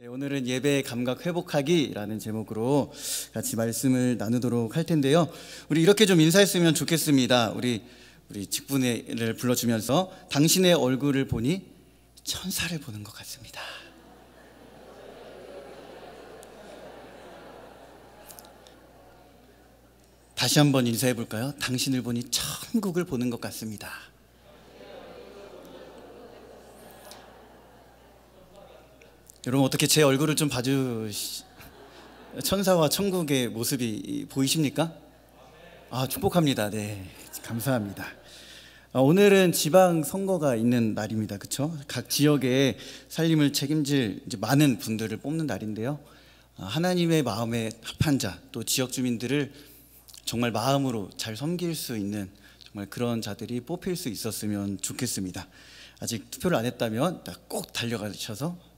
오늘은 예배의 감각 회복하기라는 제목으로 같이 말씀을 나누도록 할 텐데요. 우리 이렇게 좀 인사했으면 좋겠습니다. 우리 직분을 불러주면서 당신의 얼굴을 보니 천사를 보는 것 같습니다. 다시 한번 인사해 볼까요? 당신을 보니 천국을 보는 것 같습니다. 여러분 어떻게 제 얼굴을 좀 천사와 천국의 모습이 보이십니까? 축복합니다. 네, 감사합니다. 오늘은 지방 선거가 있는 날입니다. 그렇죠? 각 지역의 살림을 책임질 이제 많은 분들을 뽑는 날인데요. 하나님의 마음에 합한 자, 또 지역 주민들을 정말 마음으로 잘 섬길 수 있는 정말 그런 자들이 뽑힐 수 있었으면 좋겠습니다. 아직 투표를 안 했다면 꼭 달려가셔서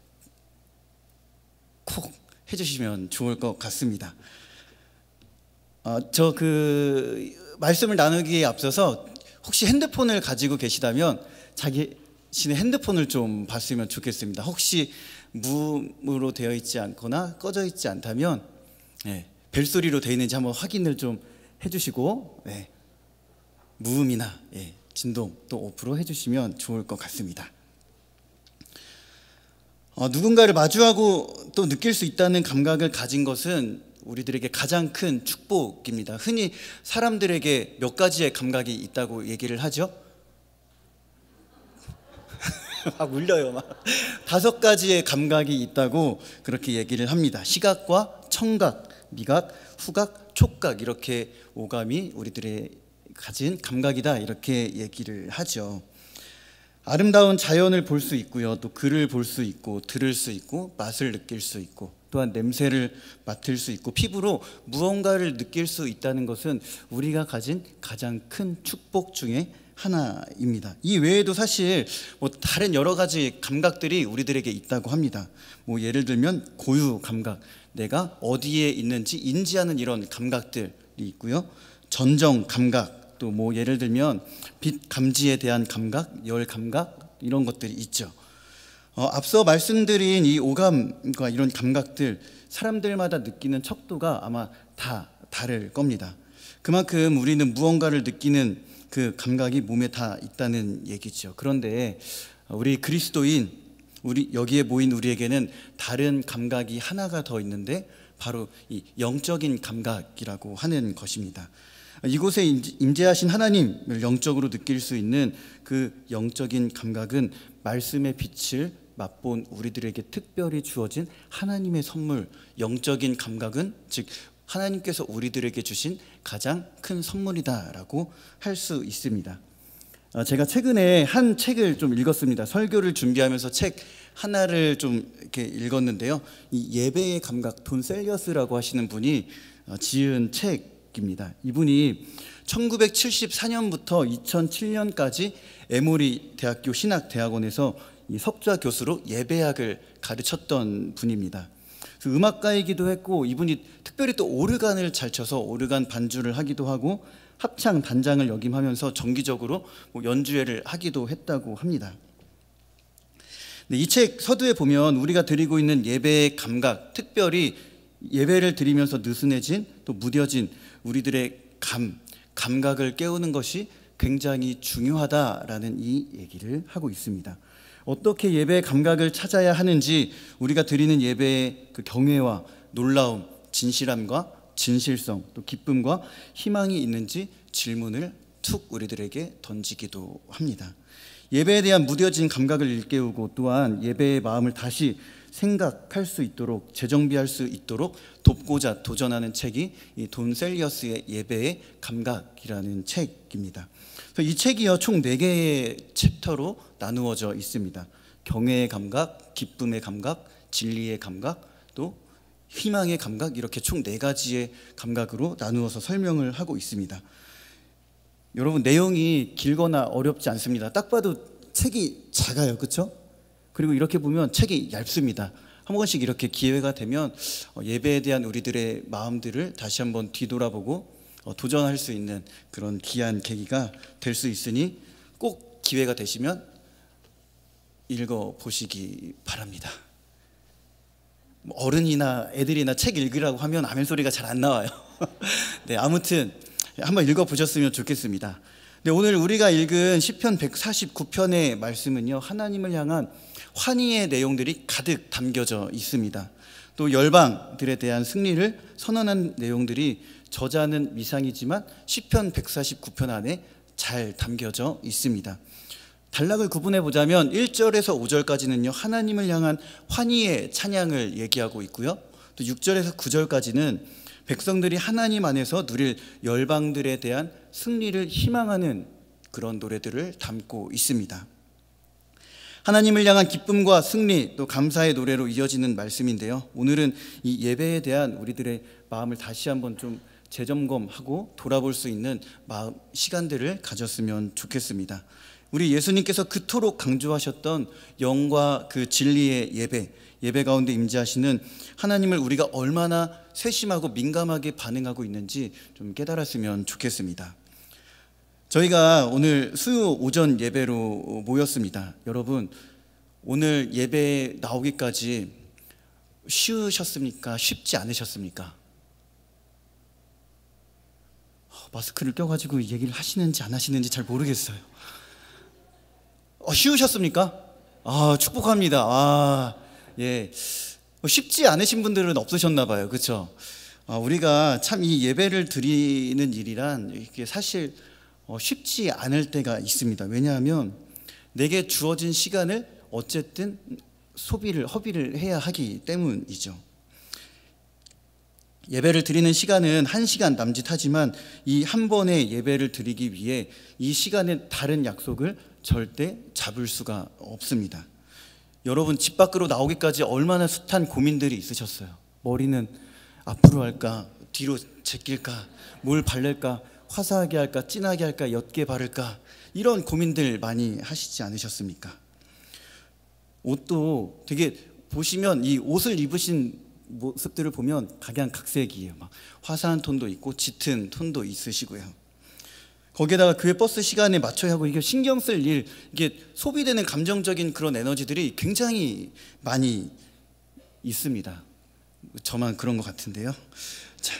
콕 해주시면 좋을 것 같습니다. 말씀을 나누기에 앞서서 혹시 핸드폰을 가지고 계시다면 자신의 핸드폰을 좀 봤으면 좋겠습니다. 혹시 무음으로 되어 있지 않거나 꺼져 있지 않다면 벨소리로 되어 있는지 한번 확인을 좀 해주시고 무음이나 진동 또 오프로 해주시면 좋을 것 같습니다. 누군가를 마주하고 또 느낄 수 있다는 감각을 가진 것은 우리들에게 가장 큰 축복입니다. 흔히 사람들에게 몇 가지의 감각이 있다고 얘기를 하죠. 울려요. 5가지의 감각이 있다고 그렇게 얘기를 합니다. 시각과 청각, 미각, 후각, 촉각, 이렇게 5감이 우리들의 가진 감각이다, 이렇게 얘기를 하죠. 아름다운 자연을 볼 수 있고요, 또 글을 볼 수 있고, 들을 수 있고, 맛을 느낄 수 있고, 또한 냄새를 맡을 수 있고, 피부로 무언가를 느낄 수 있다는 것은 우리가 가진 가장 큰 축복 중에 하나입니다. 이 외에도 사실 다른 여러 가지 감각들이 우리들에게 있다고 합니다. 예를 들면 고유 감각, 내가 어디에 있는지 인지하는 이런 감각들이 있고요, 전정 감각, 또 예를 들면 빛 감지에 대한 감각, 열 감각, 이런 것들이 있죠. 앞서 말씀드린 이 오감과 이런 감각들, 사람들마다 느끼는 척도가 아마 다 다를 겁니다. 그만큼 우리는 무언가를 느끼는 그 감각이 몸에 다 있다는 얘기죠. 그런데 우리 그리스도인, 여기에 모인 우리에게는 다른 감각이 하나가 더 있는데 바로 이 영적인 감각이라고 하는 것입니다. 이곳에 임재하신 하나님을 영적으로 느낄 수 있는 그 영적인 감각은 말씀의 빛을 맛본 우리들에게 특별히 주어진 하나님의 선물, 영적인 감각은 즉 하나님께서 우리들에게 주신 가장 큰 선물이다라고 할 수 있습니다. 제가 최근에 한 책을 좀 읽었습니다. 설교를 준비하면서 책 하나를 좀 이렇게 읽었는데요. 이 예배의 감각, 돈 셀리어스라고 하시는 분이 지은 책입니다. 이분이 1974년부터 2007년까지 에모리 대학교 신학대학원에서 이 석좌 교수로 예배학을 가르쳤던 분입니다. 음악가이기도 했고, 이분이 특별히 또 오르간을 잘 쳐서 오르간 반주를 하기도 하고 합창 단장을 역임하면서 정기적으로 연주회를 하기도 했다고 합니다. 이 책 서두에 보면 우리가 드리고 있는 예배의 감각, 특별히 예배를 드리면서 느슨해진 또 무뎌진 우리들의 감각을 깨우는 것이 굉장히 중요하다라는 이 얘기를 하고 있습니다. 어떻게 예배의 감각을 찾아야 하는지, 우리가 드리는 예배의 그 경외와 놀라움, 진실함과 진실성, 또 기쁨과 희망이 있는지 질문을 툭 우리들에게 던지기도 합니다. 예배에 대한 무뎌진 감각을 일깨우고, 또한 예배의 마음을 다시 생각할 수 있도록, 재정비할 수 있도록 돕고자 도전하는 책이 이 돈 셀리어스의 예배의 감각이라는 책입니다. 이 책이요 총 4개의 챕터로 나누어져 있습니다. 경외의 감각, 기쁨의 감각, 진리의 감각, 또 희망의 감각, 이렇게 총 4가지의 감각으로 나누어서 설명을 하고 있습니다. 여러분, 내용이 길거나 어렵지 않습니다. 딱 봐도 책이 작아요, 그렇죠? 그리고 이렇게 보면 책이 얇습니다. 한 번씩 이렇게 기회가 되면 예배에 대한 우리들의 마음들을 다시 한번 뒤돌아보고 도전할 수 있는 그런 귀한 계기가 될 수 있으니 꼭 기회가 되시면 읽어보시기 바랍니다. 어른이나 애들이나 책 읽으라고 하면 아멘 소리가 잘 안 나와요. 네, 아무튼 한번 읽어보셨으면 좋겠습니다. 네, 오늘 우리가 읽은 시편 149편의 말씀은요, 하나님을 향한 환희의 내용들이 가득 담겨져 있습니다. 또 열방들에 대한 승리를 선언한 내용들이 저자는 미상이지만 시편 149편 안에 잘 담겨져 있습니다. 단락을 구분해 보자면 1절에서 5절까지는요, 하나님을 향한 환희의 찬양을 얘기하고 있고요, 또 6절에서 9절까지는 백성들이 하나님 안에서 누릴 열방들에 대한 승리를 희망하는 그런 노래들을 담고 있습니다. 하나님을 향한 기쁨과 승리, 또 감사의 노래로 이어지는 말씀인데요, 오늘은 이 예배에 대한 우리들의 마음을 다시 한번 좀 재점검하고 돌아볼 수 있는 시간들을 가졌으면 좋겠습니다. 우리 예수님께서 그토록 강조하셨던 영과 그 진리의 예배 가운데 임재하시는 하나님을 우리가 얼마나 세심하고 민감하게 반응하고 있는지 좀 깨달았으면 좋겠습니다. 저희가 오늘 수요 오전 예배로 모였습니다. 여러분, 오늘 예배에 나오기까지 쉬우셨습니까? 쉽지 않으셨습니까? 마스크를 껴가지고 얘기를 하시는지 안 하시는지 잘 모르겠어요. 쉬우셨습니까? 축복합니다. 예. 쉽지 않으신 분들은 없으셨나 봐요. 그렇죠? 우리가 참 이 예배를 드리는 일이란 이게 사실 쉽지 않을 때가 있습니다. 왜냐하면 내게 주어진 시간을 어쨌든 허비를 해야 하기 때문이죠. 예배를 드리는 시간은 1시간 남짓하지만 이 한 번의 예배를 드리기 위해 이 시간에 다른 약속을 절대 잡을 수가 없습니다. 여러분, 집 밖으로 나오기까지 얼마나 숱한 고민들이 있으셨어요. 머리는 앞으로 할까, 뒤로 제낄까, 뭘 바를까, 화사하게 할까, 진하게 할까, 옅게 바를까, 이런 고민들 많이 하시지 않으셨습니까? 옷도 되게 보시면 이 옷을 입으신 모습들을 보면 각양각색이에요. 막 화사한 톤도 있고 짙은 톤도 있으시고요. 거기에다가 교회 버스 시간에 맞춰야 하고, 이게 신경 쓸 일, 이게 소비되는 감정적인 그런 에너지들이 굉장히 많이 있습니다. 저만 그런 것 같은데요. 자,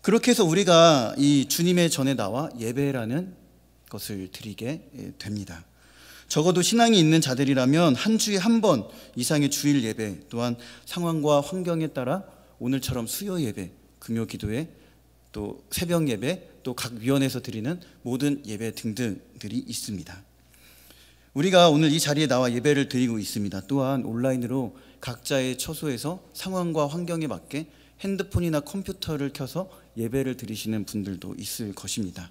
그렇게 해서 우리가 이 주님의 전에 나와 예배라는 것을 드리게 됩니다. 적어도 신앙이 있는 자들이라면 한 주에 한 번 이상의 주일 예배, 또한 상황과 환경에 따라 오늘처럼 수요 예배, 금요 기도회, 또 새벽 예배, 또 각 위원회에서 드리는 모든 예배 등등들이 있습니다. 우리가 오늘 이 자리에 나와 예배를 드리고 있습니다. 또한 온라인으로 각자의 처소에서 상황과 환경에 맞게 핸드폰이나 컴퓨터를 켜서 예배를 드리시는 분들도 있을 것입니다.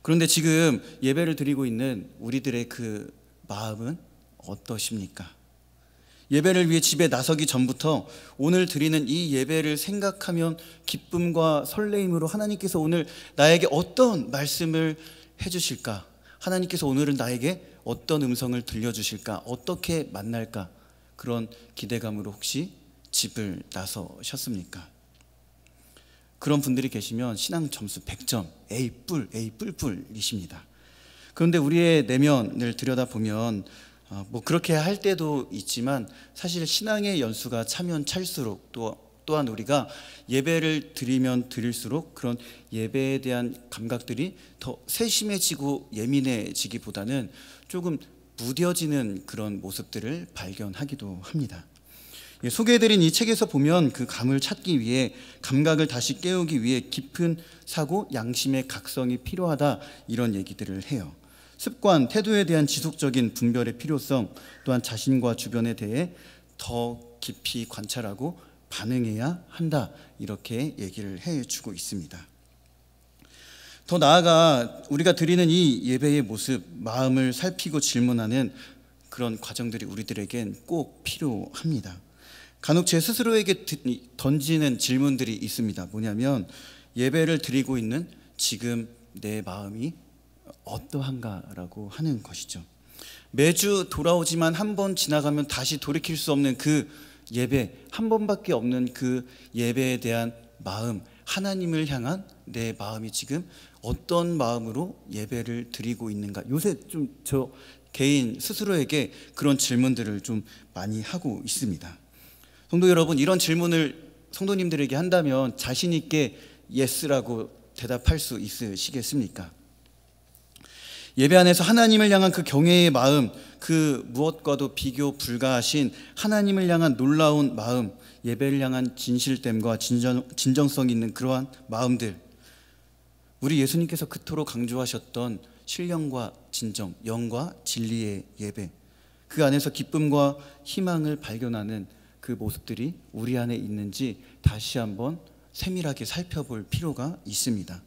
그런데 지금 예배를 드리고 있는 우리들의 그 마음은 어떠십니까? 예배를 위해 집에 나서기 전부터 오늘 드리는 이 예배를 생각하면 기쁨과 설레임으로 하나님께서 오늘 나에게 어떤 말씀을 해주실까? 하나님께서 오늘은 나에게 어떤 음성을 들려주실까? 어떻게 만날까? 그런 기대감으로 혹시 집을 나서셨습니까? 그런 분들이 계시면 신앙 점수 100점, A 뿔이십니다. 그런데 우리의 내면을 들여다보면 그렇게 할 때도 있지만 사실 신앙의 연수가 차면 찰수록 또한 우리가 예배를 드리면 드릴수록 그런 예배에 대한 감각들이 더 세심해지고 예민해지기보다는 조금 무뎌지는 그런 모습들을 발견하기도 합니다. 소개해드린 이 책에서 보면 그 감을 찾기 위해, 감각을 다시 깨우기 위해 깊은 사고, 양심의 각성이 필요하다, 이런 얘기들을 해요. 습관, 태도에 대한 지속적인 분별의 필요성, 또한 자신과 주변에 대해 더 깊이 관찰하고 반응해야 한다, 이렇게 얘기를 해주고 있습니다. 더 나아가 우리가 드리는 이 예배의 모습, 마음을 살피고 질문하는 그런 과정들이 우리들에겐 꼭 필요합니다. 간혹 제 스스로에게 던지는 질문들이 있습니다. 뭐냐면, 예배를 드리고 있는 지금 내 마음이 어떠한가라고 하는 것이죠. 매주 돌아오지만 한 번 지나가면 다시 돌이킬 수 없는 그 예배, 한 번밖에 없는 그 예배에 대한 마음, 하나님을 향한 내 마음이 지금 어떤 마음으로 예배를 드리고 있는가? 요새 좀 저 개인 스스로에게 그런 질문들을 좀 많이 하고 있습니다. 성도 여러분, 이런 질문을 성도님들에게 한다면 자신 있게 예스라고 대답할 수 있으시겠습니까? 예배 안에서 하나님을 향한 그 경외의 마음, 그 무엇과도 비교 불가하신 하나님을 향한 놀라운 마음, 예배를 향한 진실됨과 진정성 있는 그러한 마음들, 우리 예수님께서 그토록 강조하셨던 신령과 진정, 영과 진리의 예배, 그 안에서 기쁨과 희망을 발견하는 그 모습들이 우리 안에 있는지 다시 한번 세밀하게 살펴볼 필요가 있습니다.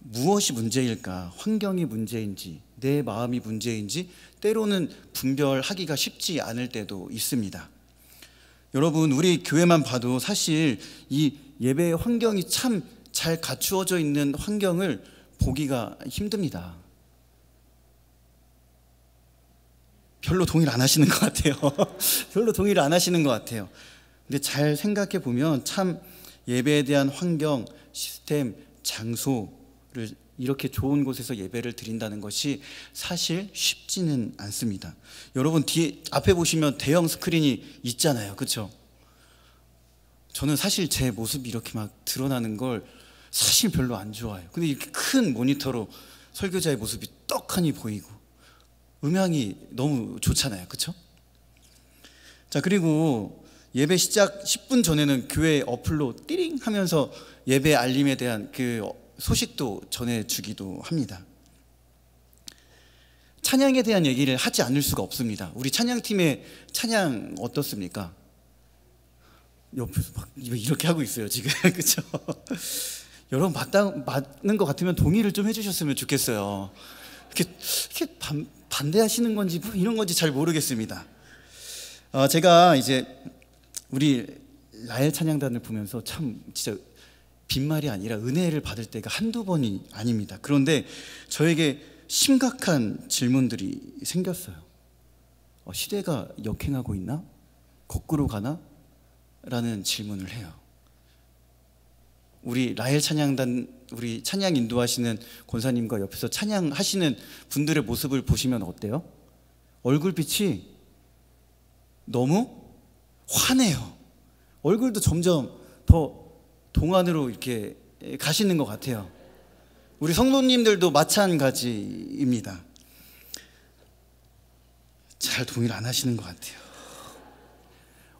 무엇이 문제일까? 환경이 문제인지 내 마음이 문제인지 때로는 분별하기가 쉽지 않을 때도 있습니다. 여러분, 우리 교회만 봐도 사실 이 예배의 환경이 참 잘 갖추어져 있는 환경을 보기가 힘듭니다. 별로 동의를 안 하시는 것 같아요. 별로 동의를 안 하시는 것 같아요. 근데 잘 생각해 보면 참 예배에 대한 환경, 시스템, 장소를 이렇게 좋은 곳에서 예배를 드린다는 것이 사실 쉽지는 않습니다. 여러분, 앞에 보시면 대형 스크린이 있잖아요, 그렇죠? 저는 사실 제 모습이 이렇게 막 드러나는 걸 사실 별로 안 좋아해요. 근데 이렇게 큰 모니터로 설교자의 모습이 떡하니 보이고 음향이 너무 좋잖아요, 그렇죠? 자, 그리고 예배 시작 10분 전에는 교회 어플로 띠링 하면서 예배 알림에 대한 그 소식도 전해주기도 합니다. 찬양에 대한 얘기를 하지 않을 수가 없습니다. 우리 찬양팀의 찬양 어떻습니까? 옆에서 막 이렇게 하고 있어요 지금. 그렇죠? 여러분, 맞는 것 같으면 동의를 좀 해주셨으면 좋겠어요. 이렇게 반대하시는 건지 뭐 이런 건지 잘 모르겠습니다. 제가 이제 우리 라헬 찬양단을 보면서 참 진짜 빈말이 아니라 은혜를 받을 때가 한두 번이 아닙니다. 그런데 저에게 심각한 질문들이 생겼어요. 시대가 역행하고 있나? 거꾸로 가나? 라는 질문을 해요. 우리 라헬 찬양단, 우리 찬양 인도하시는 권사님과 옆에서 찬양하시는 분들의 모습을 보시면 어때요? 얼굴빛이 너무 환해요. 얼굴도 점점 더 동안으로 이렇게 가시는 것 같아요. 우리 성도님들도 마찬가지입니다. 잘 동의를 안 하시는 것 같아요.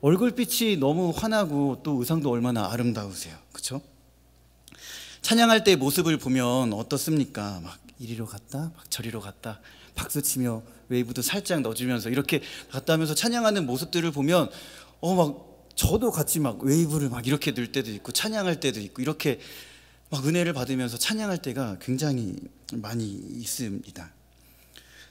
얼굴빛이 너무 환하고 또 의상도 얼마나 아름다우세요, 그렇죠? 찬양할 때 모습을 보면 어떻습니까? 막 이리로 갔다 막 저리로 갔다 박수치며 웨이브도 살짝 넣어주면서 이렇게 갔다 하면서 찬양하는 모습들을 보면 막 저도 같이 막 웨이브를 막 이렇게 넣을 때도 있고 찬양할 때도 있고 이렇게 막 은혜를 받으면서 찬양할 때가 굉장히 많이 있습니다.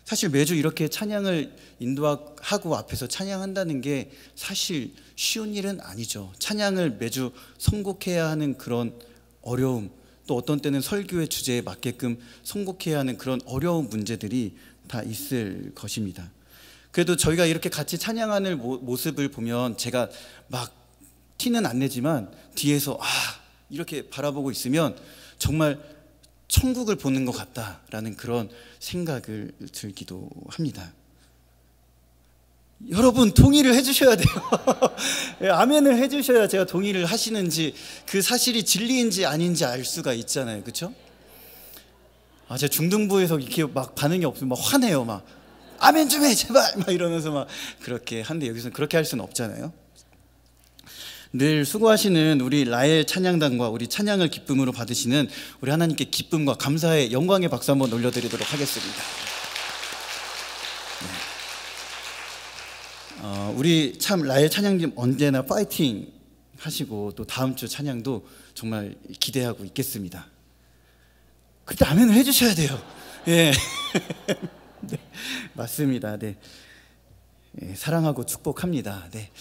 사실 매주 이렇게 찬양을 인도하고 앞에서 찬양한다는 게 사실 쉬운 일은 아니죠. 찬양을 매주 선곡해야 하는 그런 어려움, 또 어떤 때는 설교의 주제에 맞게끔 선곡해야 하는 그런 어려운 문제들이 다 있을 것입니다. 그래도 저희가 이렇게 같이 찬양하는 모습을 보면 제가 막 티는 안 내지만 뒤에서 이렇게 바라보고 있으면 정말 천국을 보는 것 같다라는 그런 생각을 들기도 합니다. 여러분, 동의를 해주셔야 돼요. 아멘을 해주셔야 제가 동의를 하시는지, 그 사실이 진리인지 아닌지 알 수가 있잖아요, 그렇죠? 제가 중등부에서 이렇게 막 반응이 없으면 막 화내요. 막 아멘 좀 해 제발 막 이러면서 막 그렇게 하는데 여기서는 그렇게 할 수는 없잖아요. 늘 수고하시는 우리 라헬 찬양단과 우리 찬양을 기쁨으로 받으시는 우리 하나님께 기쁨과 감사의 영광의 박수 한번 올려드리도록 하겠습니다. 우리 참 라헬 찬양팀 언제나 파이팅 하시고 또 다음 주 찬양도 정말 기대하고 있겠습니다. 그때 아멘을 해주셔야 돼요. 예, 네, 맞습니다. 네, 사랑하고 축복합니다. 네.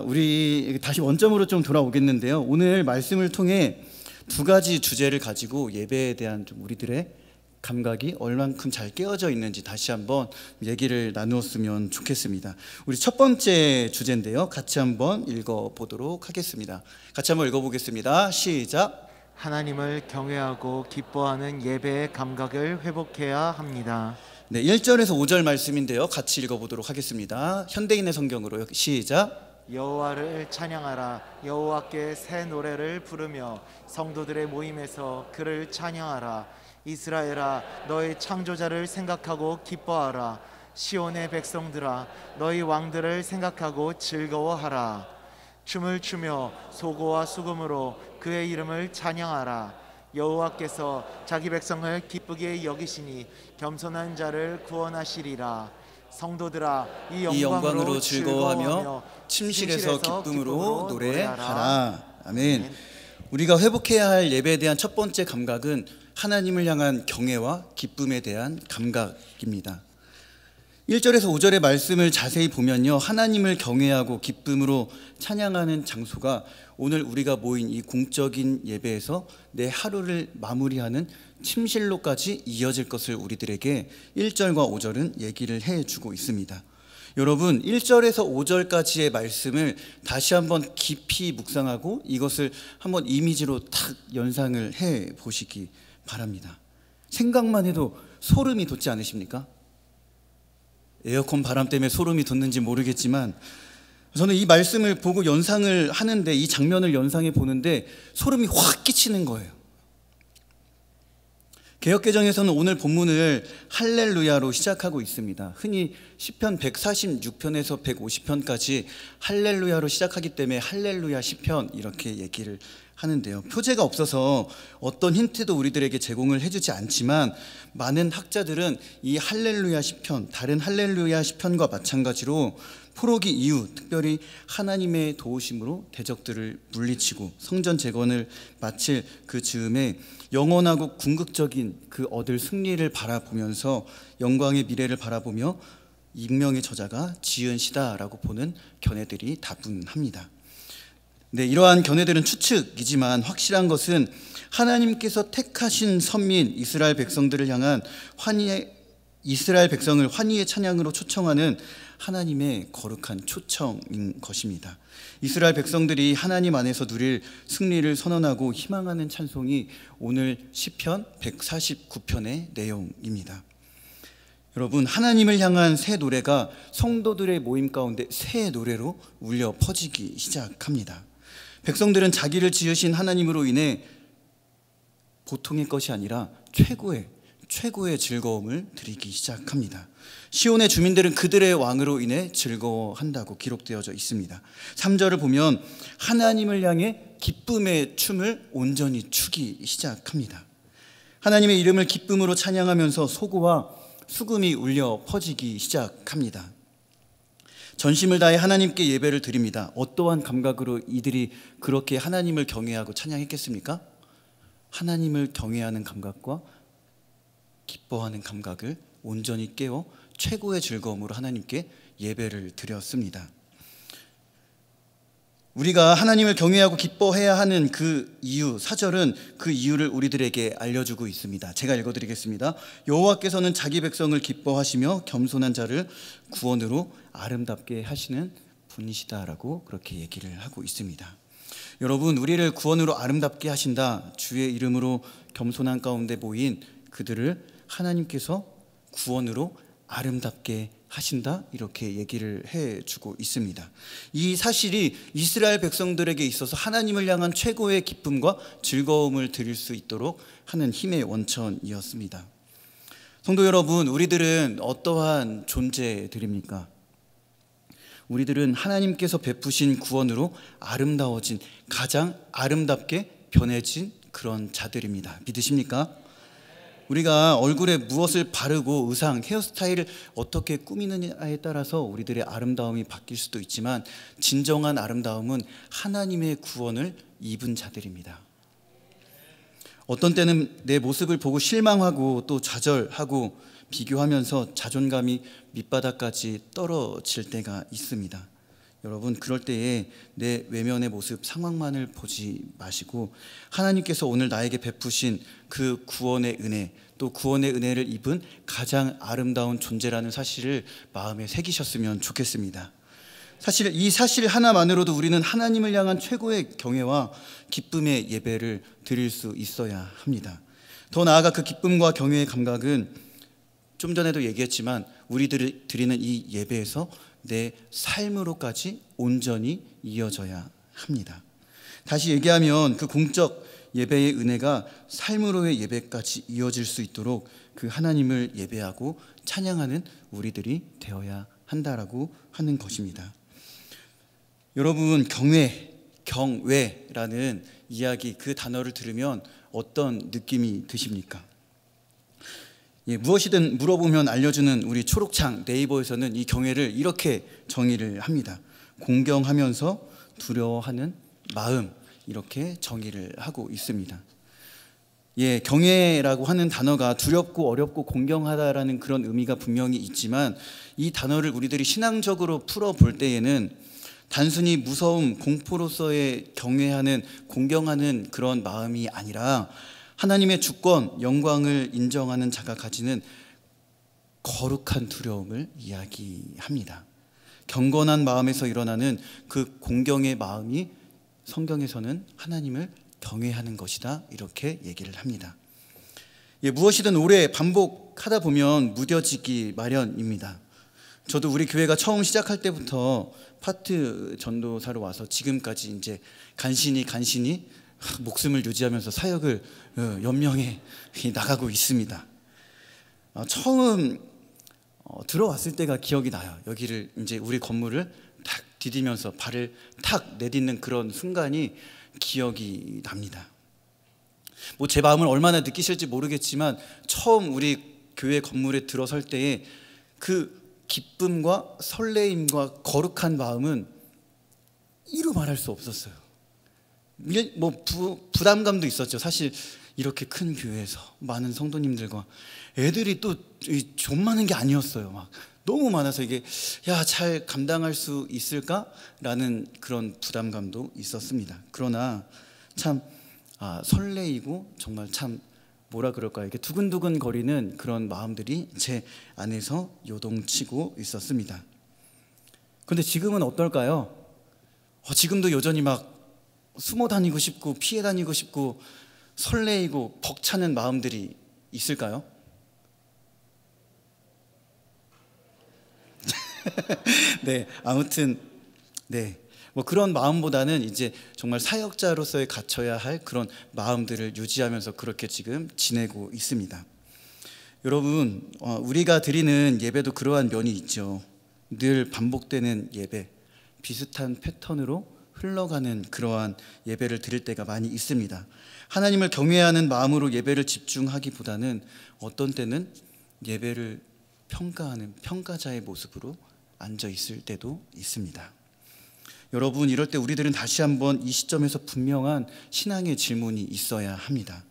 우리 다시 원점으로 좀 돌아오겠는데요. 오늘 말씀을 통해 두 가지 주제를 가지고 예배에 대한 좀 우리들의 감각이 얼만큼 잘 깨어져 있는지 다시 한번 얘기를 나누었으면 좋겠습니다. 우리 첫 번째 주제인데요. 같이 한번 읽어보도록 하겠습니다. 같이 한번 읽어보겠습니다. 시작. 하나님을 경외하고 기뻐하는 예배의 감각을 회복해야 합니다. 네, 1절에서 5절 말씀인데요. 같이 읽어보도록 하겠습니다. 현대인의 성경으로요. 시작. 여호와를 찬양하라. 여호와께 새 노래를 부르며 성도들의 모임에서 그를 찬양하라. 이스라엘아, 너희 창조자를 생각하고 기뻐하라. 시온의 백성들아, 너희 왕들을 생각하고 즐거워하라. 춤을 추며 소고와 수금으로 그의 이름을 찬양하라. 여호와께서 자기 백성을 기쁘게 여기시니 겸손한 자를 구원하시리라. 성도들아, 이 영광으로 즐거워하며 침실에서 기쁨으로 노래하라. 아멘. 우리가 회복해야 할 예배에 대한 첫 번째 감각은 하나님을 향한 경외와 기쁨에 대한 감각입니다. 1절에서 5절의 말씀을 자세히 보면요, 하나님을 경외하고 기쁨으로 찬양하는 장소가 오늘 우리가 모인 이 공적인 예배에서 내 하루를 마무리하는 침실로까지 이어질 것을 우리들에게 1절과 5절은 얘기를 해주고 있습니다. 여러분, 1절에서 5절까지의 말씀을 다시 한번 깊이 묵상하고 이것을 한번 이미지로 탁 연상을 해 보시기 바랍니다. 생각만 해도 소름이 돋지 않으십니까? 에어컨 바람 때문에 소름이 돋는지 모르겠지만 저는 이 말씀을 보고 연상을 하는데, 이 장면을 연상해 보는데 소름이 확 끼치는 거예요. 개역개정에서는 오늘 본문을 할렐루야로 시작하고 있습니다. 흔히 시편 146편에서 150편까지 할렐루야로 시작하기 때문에 할렐루야 시편 이렇게 얘기를 하는데요. 표제가 없어서 어떤 힌트도 우리들에게 제공을 해주지 않지만 많은 학자들은 이 할렐루야 시편, 다른 할렐루야 시편과 마찬가지로 포로기 이후 특별히 하나님의 도우심으로 대적들을 물리치고 성전 재건을 마칠 그 즈음에 영원하고 궁극적인 그 얻을 승리를 바라보면서 영광의 미래를 바라보며 익명의 저자가 지은 시다라고 보는 견해들이 다분합니다. 네, 이러한 견해들은 추측이지만 확실한 것은 하나님께서 택하신 선민 이스라엘 백성들을 향한 이스라엘 백성을 환희의 찬양으로 초청하는 하나님의 거룩한 초청인 것입니다. 이스라엘 백성들이 하나님 안에서 누릴 승리를 선언하고 희망하는 찬송이 오늘 시편 149편의 내용입니다. 여러분, 하나님을 향한 새 노래가 성도들의 모임 가운데 새 노래로 울려 퍼지기 시작합니다. 백성들은 자기를 지으신 하나님으로 인해 보통의 것이 아니라 최고의 즐거움을 드리기 시작합니다. 시온의 주민들은 그들의 왕으로 인해 즐거워한다고 기록되어져 있습니다. 3절을 보면 하나님을 향해 기쁨의 춤을 온전히 추기 시작합니다. 하나님의 이름을 기쁨으로 찬양하면서 소고와 수금이 울려 퍼지기 시작합니다. 전심을 다해 하나님께 예배를 드립니다. 어떠한 감각으로 이들이 그렇게 하나님을 경외하고 찬양했겠습니까? 하나님을 경외하는 감각과 기뻐하는 감각을 온전히 깨워 최고의 즐거움으로 하나님께 예배를 드렸습니다. 우리가 하나님을 경외하고 기뻐해야 하는 그 이유, 4절은 그 이유를 우리들에게 알려주고 있습니다. 제가 읽어드리겠습니다. 여호와께서는 자기 백성을 기뻐하시며 겸손한 자를 구원으로 아름답게 하시는 분이시다라고 그렇게 얘기를 하고 있습니다. 여러분, 우리를 구원으로 아름답게 하신다, 주의 이름으로 겸손한 가운데 모인 그들을 하나님께서 구원으로 아름답게 하신다, 이렇게 얘기를 해주고 있습니다. 이 사실이 이스라엘 백성들에게 있어서 하나님을 향한 최고의 기쁨과 즐거움을 드릴 수 있도록 하는 힘의 원천이었습니다. 성도 여러분, 우리들은 어떠한 존재들입니까? 우리들은 하나님께서 베푸신 구원으로 아름다워진, 가장 아름답게 변해진 그런 자들입니다. 믿으십니까? 우리가 얼굴에 무엇을 바르고 의상, 헤어스타일을 어떻게 꾸미느냐에 따라서 우리들의 아름다움이 바뀔 수도 있지만 진정한 아름다움은 하나님의 구원을 입은 자들입니다. 어떤 때는 내 모습을 보고 실망하고 또 좌절하고 비교하면서 자존감이 밑바닥까지 떨어질 때가 있습니다. 여러분, 그럴 때에 내 외면의 모습, 상황만을 보지 마시고 하나님께서 오늘 나에게 베푸신 그 구원의 은혜, 또 구원의 은혜를 입은 가장 아름다운 존재라는 사실을 마음에 새기셨으면 좋겠습니다. 사실 이 사실 하나만으로도 우리는 하나님을 향한 최고의 경외와 기쁨의 예배를 드릴 수 있어야 합니다. 더 나아가 그 기쁨과 경외의 감각은 좀 전에도 얘기했지만 우리들이 드리는 이 예배에서 내 삶으로까지 온전히 이어져야 합니다. 다시 얘기하면 그 공적 예배의 은혜가 삶으로의 예배까지 이어질 수 있도록 그 하나님을 예배하고 찬양하는 우리들이 되어야 한다라고 하는 것입니다. 여러분, 경외라는 이야기, 그 단어를 들으면 어떤 느낌이 드십니까? 무엇이든 물어보면 알려주는 우리 초록창 네이버에서는 이 경외를 이렇게 정의를 합니다. 공경하면서 두려워하는 마음, 이렇게 정의를 하고 있습니다. 경외라고 하는 단어가 두렵고 어렵고 공경하다라는 그런 의미가 분명히 있지만, 이 단어를 우리들이 신앙적으로 풀어볼 때에는 단순히 무서움, 공포로서의 경외하는, 공경하는 그런 마음이 아니라 하나님의 주권, 영광을 인정하는 자가 가지는 거룩한 두려움을 이야기합니다. 경건한 마음에서 일어나는 그 공경의 마음이 성경에서는 하나님을 경외하는 것이다, 이렇게 얘기를 합니다. 무엇이든 오래 반복하다 보면 무뎌지기 마련입니다. 저도 우리 교회가 처음 시작할 때부터 파트 전도사로 와서 지금까지 이제 간신히 목숨을 유지하면서 사역을 연명해 나가고 있습니다. 처음 들어왔을 때가 기억이 나요. 여기를 이제 우리 건물을 탁 디디면서 발을 탁 내딛는 그런 순간이 기억이 납니다. 제 마음을 얼마나 느끼실지 모르겠지만 처음 우리 교회 건물에 들어설 때에 그 기쁨과 설레임과 거룩한 마음은 이루 말할 수 없었어요. 부담감도 있었죠. 사실 이렇게 큰 교회에서 많은 성도님들과 애들이 또 좀 많은 게 아니었어요. 막 너무 많아서 이게 잘 감당할 수 있을까라는 그런 부담감도 있었습니다. 그러나 참 설레이고 정말 참 이렇게 두근두근 거리는 그런 마음들이 제 안에서 요동치고 있었습니다. 그런데 지금은 어떨까요? 지금도 여전히 막 숨어 다니고 싶고 피해 다니고 싶고 설레이고 벅차는 마음들이 있을까요? 네, 아무튼 그런 마음보다는 이제 정말 사역자로서의 갖춰야 할 그런 마음들을 유지하면서 그렇게 지금 지내고 있습니다. 여러분, 우리가 드리는 예배도 그러한 면이 있죠. 늘 반복되는 예배, 비슷한 패턴으로 흘러가는 그러한 예배를 드릴 때가 많이 있습니다. 하나님을 경외하는 마음으로 예배를 집중하기보다는 어떤 때는 예배를 평가하는 평가자의 모습으로 앉아 있을 때도 있습니다. 여러분, 이럴 때 우리들은 다시 한번 이 시점에서 분명한 신앙의 질문이 있어야 합니다.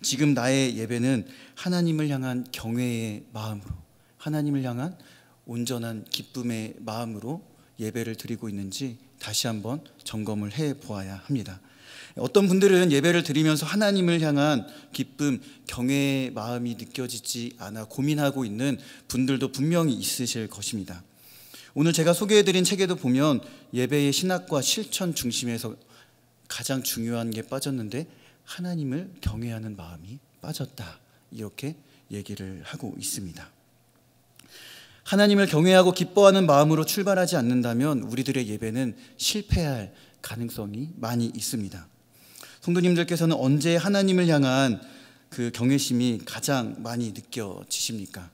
지금 나의 예배는 하나님을 향한 경외의 마음으로, 하나님을 향한 온전한 기쁨의 마음으로 예배를 드리고 있는지 다시 한번 점검을 해보아야 합니다. 어떤 분들은 예배를 드리면서 하나님을 향한 기쁨, 경외의 마음이 느껴지지 않아 고민하고 있는 분들도 분명히 있으실 것입니다. 오늘 제가 소개해드린 책에도 보면 예배의 신학과 실천 중심에서 가장 중요한 게 빠졌는데 하나님을 경외하는 마음이 빠졌다, 이렇게 얘기를 하고 있습니다. 하나님을 경외하고 기뻐하는 마음으로 출발하지 않는다면 우리들의 예배는 실패할 가능성이 많이 있습니다. 성도님들께서는 언제 하나님을 향한 그 경외심이 가장 많이 느껴지십니까?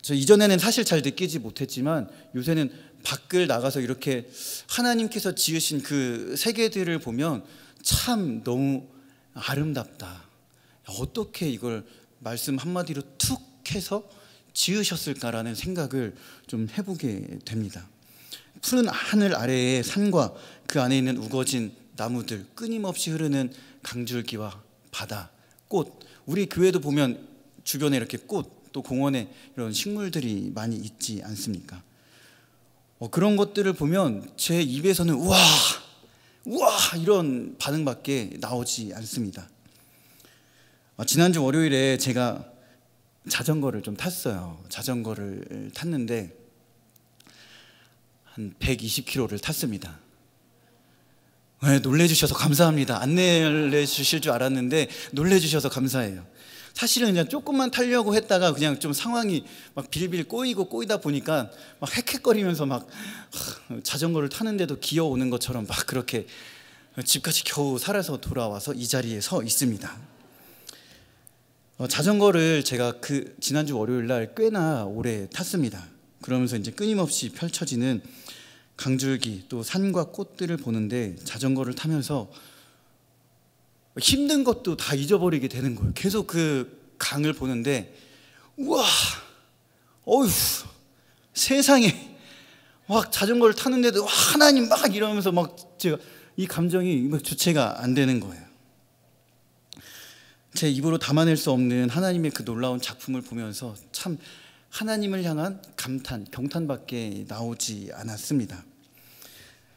저 이전에는 사실 잘 느끼지 못했지만 요새는 밖을 나가서 이렇게 하나님께서 지으신 그 세계들을 보면 참 너무 아름답다. 어떻게 이걸 말씀 한마디로 툭 해서 지으셨을까라는 생각을 좀 해보게 됩니다. 푸른 하늘 아래의 산과 그 안에 있는 우거진 나무들, 끊임없이 흐르는 강줄기와 바다, 꽃, 우리 교회도 보면 주변에 이렇게 꽃, 또 공원에 이런 식물들이 많이 있지 않습니까? 그런 것들을 보면 제 입에서는 우와 이런 반응밖에 나오지 않습니다. 지난주 월요일에 제가 자전거를 좀 탔어요. 자전거를 탔는데 한 120km를 탔습니다. 네, 놀래주셔서 감사합니다. 안 내주실 줄 알았는데 놀래주셔서 감사해요. 사실은 그냥 조금만 타려고 했다가 그냥 좀 상황이 막 빌빌 꼬이다 보니까 막 헥헥거리면서 막 자전거를 타는데도 기어오는 것처럼 막 그렇게 집까지 겨우 살아서 돌아와서 이 자리에 서 있습니다. 자전거를 제가 지난주 월요일 날 꽤나 오래 탔습니다. 그러면서 이제 끊임없이 펼쳐지는 강줄기 또 산과 꽃들을 보는데 자전거를 타면서 힘든 것도 다 잊어버리게 되는 거예요. 계속 그 강을 보는데 우와, 어휴, 세상에 막 자전거를 타는데도 하나님 막 이러면서 막 제가 이 감정이 주체가 안 되는 거예요. 제 입으로 담아낼 수 없는 하나님의 그 놀라운 작품을 보면서 참 하나님을 향한 감탄, 경탄밖에 나오지 않았습니다.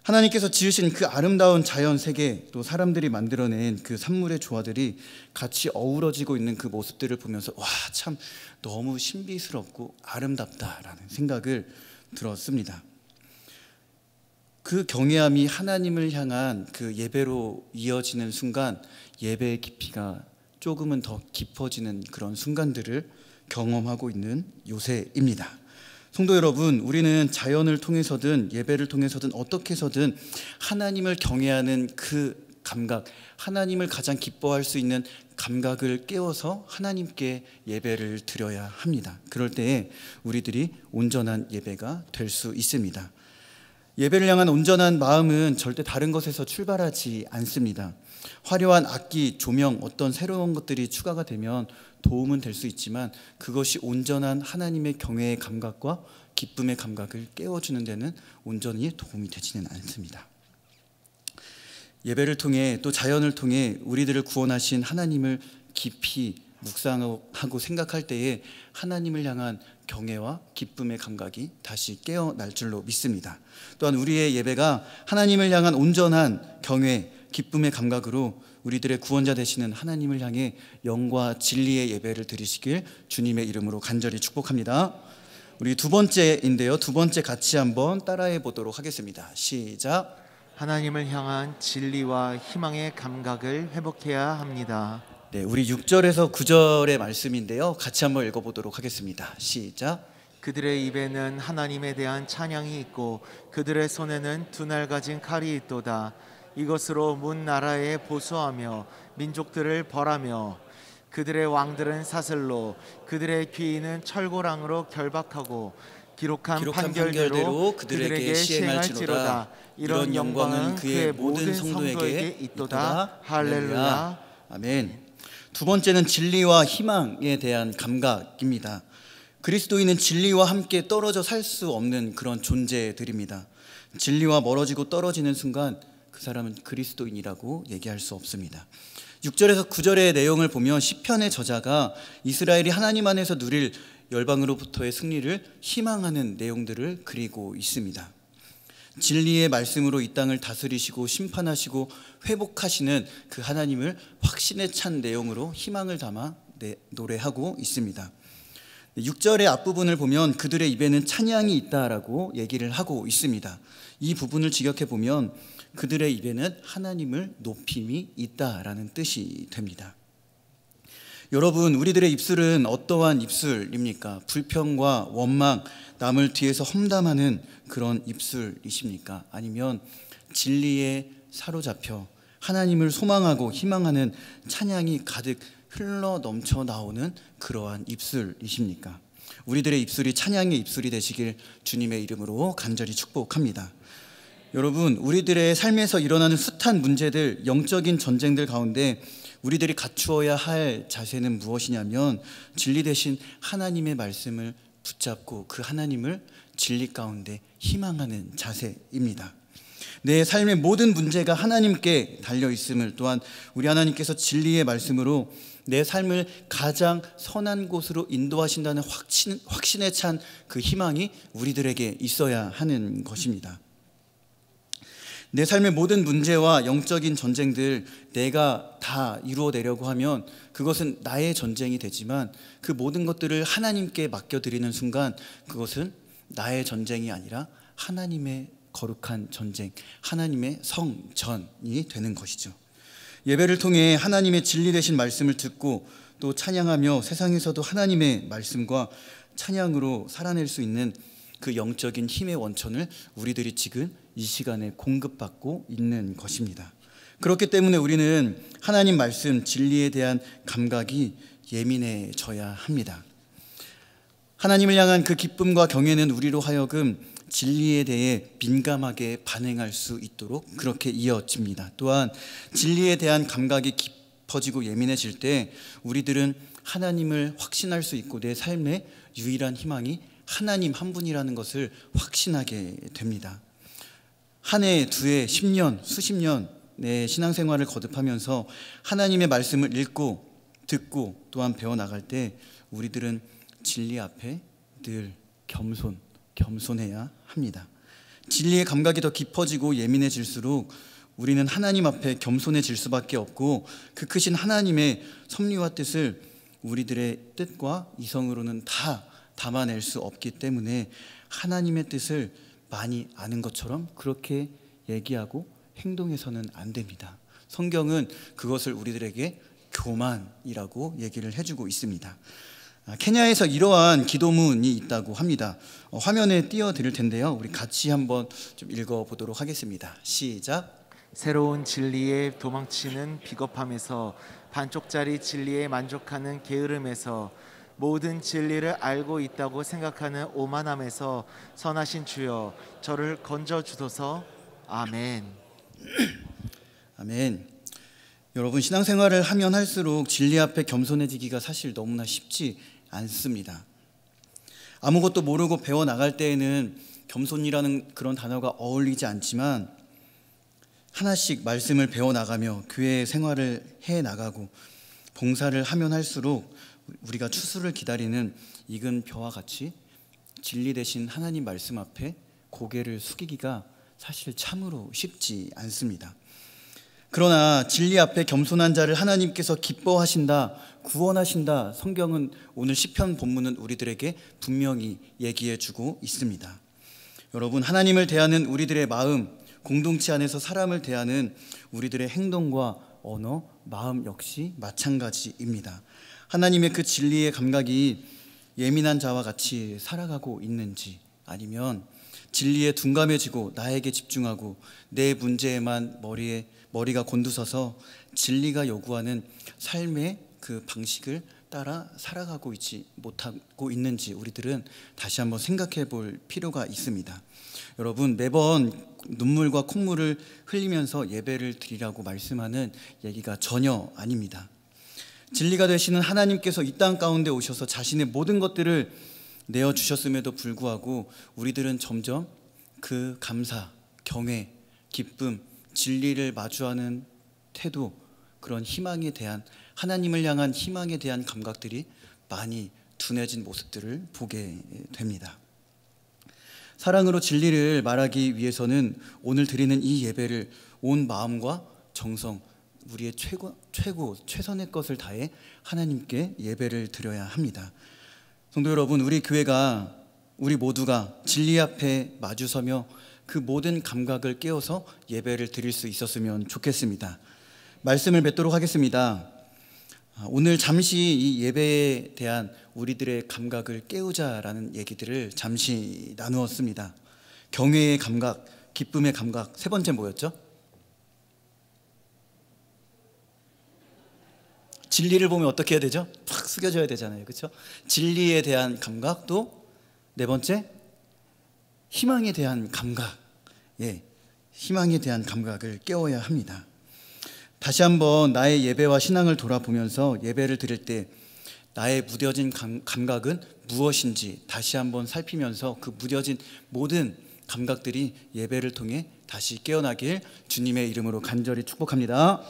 하나님께서 지으신 그 아름다운 자연 세계, 또 사람들이 만들어낸 그 산물의 조화들이 같이 어우러지고 있는 그 모습들을 보면서 와, 참 너무 신비스럽고 아름답다라는 생각을 들었습니다. 그 경외함이 하나님을 향한 그 예배로 이어지는 순간 예배의 깊이가 조금은 더 깊어지는 그런 순간들을 경험하고 있는 요새입니다. 성도 여러분, 우리는 자연을 통해서든 예배를 통해서든 어떻게 해서든 하나님을 경외하는 그 감각, 하나님을 가장 기뻐할 수 있는 감각을 깨워서 하나님께 예배를 드려야 합니다. 그럴 때에 우리들이 온전한 예배가 될 수 있습니다. 예배를 향한 온전한 마음은 절대 다른 것에서 출발하지 않습니다. 화려한 악기, 조명, 어떤 새로운 것들이 추가가 되면 도움은 될 수 있지만 그것이 온전한 하나님의 경외의 감각과 기쁨의 감각을 깨워주는 데는 온전히 도움이 되지는 않습니다. 예배를 통해 또 자연을 통해 우리들을 구원하신 하나님을 깊이 묵상하고 생각할 때에 하나님을 향한 경외와 기쁨의 감각이 다시 깨어날 줄로 믿습니다. 또한 우리의 예배가 하나님을 향한 온전한 경외, 기쁨의 감각으로 우리들의 구원자 되시는 하나님을 향해 영과 진리의 예배를 드리시길 주님의 이름으로 간절히 축복합니다. 우리 두 번째인데요, 두 번째 같이 한번 따라해 보도록 하겠습니다. 시작. 하나님을 향한 진리와 희망의 감각을 회복해야 합니다. 네, 우리 6절에서 9절의 말씀인데요, 같이 한번 읽어보도록 하겠습니다. 시작. 그들의 입에는 하나님에 대한 찬양이 있고 그들의 손에는 두 날 가진 칼이 있도다. 이것으로 문 나라에 보수하며 민족들을 벌하며 그들의 왕들은 사슬로 그들의 귀인은 철고랑으로 결박하고 기록한 판결대로 그들에게 시행할지로다. 이런 영광은 그의 모든 성도에게 있도다. 할렐루야. 아멘. 두 번째는 진리와 희망에 대한 감각입니다. 그리스도인은 진리와 함께 떨어져 살 수 없는 그런 존재들입니다. 진리와 멀어지고 떨어지는 순간 그 사람은 그리스도인이라고 얘기할 수 없습니다. 6절에서 9절의 내용을 보면 시편의 저자가 이스라엘이 하나님 안에서 누릴 열방으로부터의 승리를 희망하는 내용들을 그리고 있습니다. 진리의 말씀으로 이 땅을 다스리시고 심판하시고 회복하시는 그 하나님을 확신에 찬 내용으로 희망을 담아 노래하고 있습니다. 6절의 앞부분을 보면 그들의 입에는 찬양이 있다라고 얘기를 하고 있습니다. 이 부분을 직역해 보면 그들의 입에는 하나님을 높임이 있다라는 뜻이 됩니다. 여러분, 우리들의 입술은 어떠한 입술입니까? 불평과 원망, 남을 뒤에서 험담하는 그런 입술이십니까? 아니면 진리에 사로잡혀 하나님을 소망하고 희망하는 찬양이 가득 흘러 넘쳐 나오는 그러한 입술이십니까? 우리들의 입술이 찬양의 입술이 되시길 주님의 이름으로 간절히 축복합니다. 여러분, 우리들의 삶에서 일어나는 숱한 문제들, 영적인 전쟁들 가운데 우리들이 갖추어야 할 자세는 무엇이냐면 진리 대신 하나님의 말씀을 붙잡고 그 하나님을 진리 가운데 희망하는 자세입니다. 내 삶의 모든 문제가 하나님께 달려있음을, 또한 우리 하나님께서 진리의 말씀으로 내 삶을 가장 선한 곳으로 인도하신다는 확신에 찬 그 희망이 우리들에게 있어야 하는 것입니다. 내 삶의 모든 문제와 영적인 전쟁들 내가 다 이루어내려고 하면 그것은 나의 전쟁이 되지만 그 모든 것들을 하나님께 맡겨드리는 순간 그것은 나의 전쟁이 아니라 하나님의 거룩한 전쟁, 하나님의 성전이 되는 것이죠. 예배를 통해 하나님의 진리 되신 말씀을 듣고 또 찬양하며 세상에서도 하나님의 말씀과 찬양으로 살아낼 수 있는 그 영적인 힘의 원천을 우리들이 지금 이 시간에 공급받고 있는 것입니다. 그렇기 때문에 우리는 하나님 말씀, 진리에 대한 감각이 예민해져야 합니다. 하나님을 향한 그 기쁨과 경외는 우리로 하여금 진리에 대해 민감하게 반응할 수 있도록 그렇게 이어집니다. 또한 진리에 대한 감각이 깊어지고 예민해질 때 우리들은 하나님을 확신할 수 있고 내 삶의 유일한 희망이 하나님 한 분이라는 것을 확신하게 됩니다. 한 해, 두 해, 10년, 수십 년 내 신앙생활을 거듭하면서 하나님의 말씀을 읽고 듣고 또한 배워나갈 때 우리들은 진리 앞에 늘 겸손해야 합니다. 진리의 감각이 더 깊어지고 예민해질수록 우리는 하나님 앞에 겸손해질 수밖에 없고 그 크신 하나님의 섭리와 뜻을 우리들의 뜻과 이성으로는 다 담아낼 수 없기 때문에 하나님의 뜻을 많이 아는 것처럼 그렇게 얘기하고 행동해서는 안 됩니다. 성경은 그것을 우리들에게 교만이라고 얘기를 해주고 있습니다. 케냐에서 이러한 기도문이 있다고 합니다. 화면에 띄워드릴 텐데요. 우리 같이 한번 좀 읽어보도록 하겠습니다. 시작. 새로운 진리에 도망치는 비겁함에서 반쪽짜리 진리에 만족하는 게으름에서 모든 진리를 알고 있다고 생각하는 오만함에서 선하신 주여 저를 건져주소서. 아멘. 아멘. 여러분, 신앙생활을 하면 할수록 진리 앞에 겸손해지기가 사실 너무나 쉽지 않습니다. 아무것도 모르고 배워나갈 때에는 겸손이라는 그런 단어가 어울리지 않지만 하나씩 말씀을 배워나가며 교회 생활을 해나가고 봉사를 하면 할수록 우리가 추수를 기다리는 익은 벼와 같이 진리 되신 하나님 말씀 앞에 고개를 숙이기가 사실 참으로 쉽지 않습니다. 그러나 진리 앞에 겸손한 자를 하나님께서 기뻐하신다, 구원하신다. 성경은 오늘 시편 본문은 우리들에게 분명히 얘기해 주고 있습니다. 여러분, 하나님을 대하는 우리들의 마음, 공동체 안에서 사람을 대하는 우리들의 행동과 언어, 마음 역시 마찬가지입니다. 하나님의 그 진리의 감각이 예민한 자와 같이 살아가고 있는지, 아니면 진리에 둔감해지고 나에게 집중하고 내 문제에만 머리가 곤두서서 진리가 요구하는 삶의 그 방식을 따라 살아가고 있지 못하고 있는지 우리들은 다시 한번 생각해 볼 필요가 있습니다. 여러분, 매번 눈물과 콧물을 흘리면서 예배를 드리라고 말씀하는 얘기가 전혀 아닙니다. 진리가 되시는 하나님께서 이 땅 가운데 오셔서 자신의 모든 것들을 내어주셨음에도 불구하고 우리들은 점점 그 감사, 경외, 기쁨, 진리를 마주하는 태도, 그런 희망에 대한, 하나님을 향한 희망에 대한 감각들이 많이 둔해진 모습들을 보게 됩니다. 사랑으로 진리를 말하기 위해서는 오늘 드리는 이 예배를 온 마음과 정성, 우리의 최선의 것을 다해 하나님께 예배를 드려야 합니다. 성도 여러분, 우리 교회가, 우리 모두가 진리 앞에 마주서며 그 모든 감각을 깨워서 예배를 드릴 수 있었으면 좋겠습니다. 말씀을 맺도록 하겠습니다. 오늘 잠시 이 예배에 대한 우리들의 감각을 깨우자라는 얘기들을 잠시 나누었습니다. 경외의 감각, 기쁨의 감각, 세 번째 뭐였죠? 진리를 보면 어떻게 해야 되죠? 탁 숙여져야 되잖아요, 그렇죠? 진리에 대한 감각, 또 네 번째 희망에 대한 감각, 희망에 대한 감각을 깨워야 합니다. 다시 한번 나의 예배와 신앙을 돌아보면서 예배를 드릴 때 나의 무뎌진 감각은 무엇인지 다시 한번 살피면서 그 무뎌진 모든 감각들이 예배를 통해 다시 깨어나길 주님의 이름으로 간절히 축복합니다.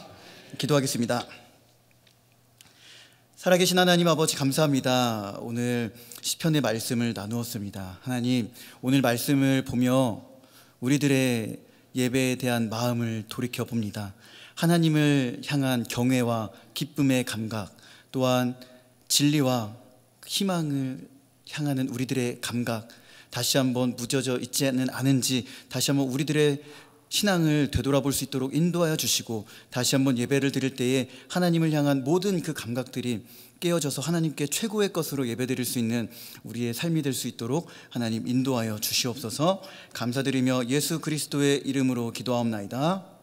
기도하겠습니다. 살아계신 하나님 아버지, 감사합니다. 오늘 시편의 말씀을 나누었습니다. 하나님, 오늘 말씀을 보며 우리들의 예배에 대한 마음을 돌이켜봅니다. 하나님을 향한 경외와 기쁨의 감각, 또한 진리와 희망을 향하는 우리들의 감각, 다시 한번 무뎌져 있지는 않은지 다시 한번 우리들의 신앙을 되돌아볼 수 있도록 인도하여 주시고, 다시 한번 예배를 드릴 때에 하나님을 향한 모든 그 감각들이 깨어져서 하나님께 최고의 것으로 예배드릴 수 있는 우리의 삶이 될 수 있도록 하나님 인도하여 주시옵소서. 감사드리며 예수 그리스도의 이름으로 기도하옵나이다.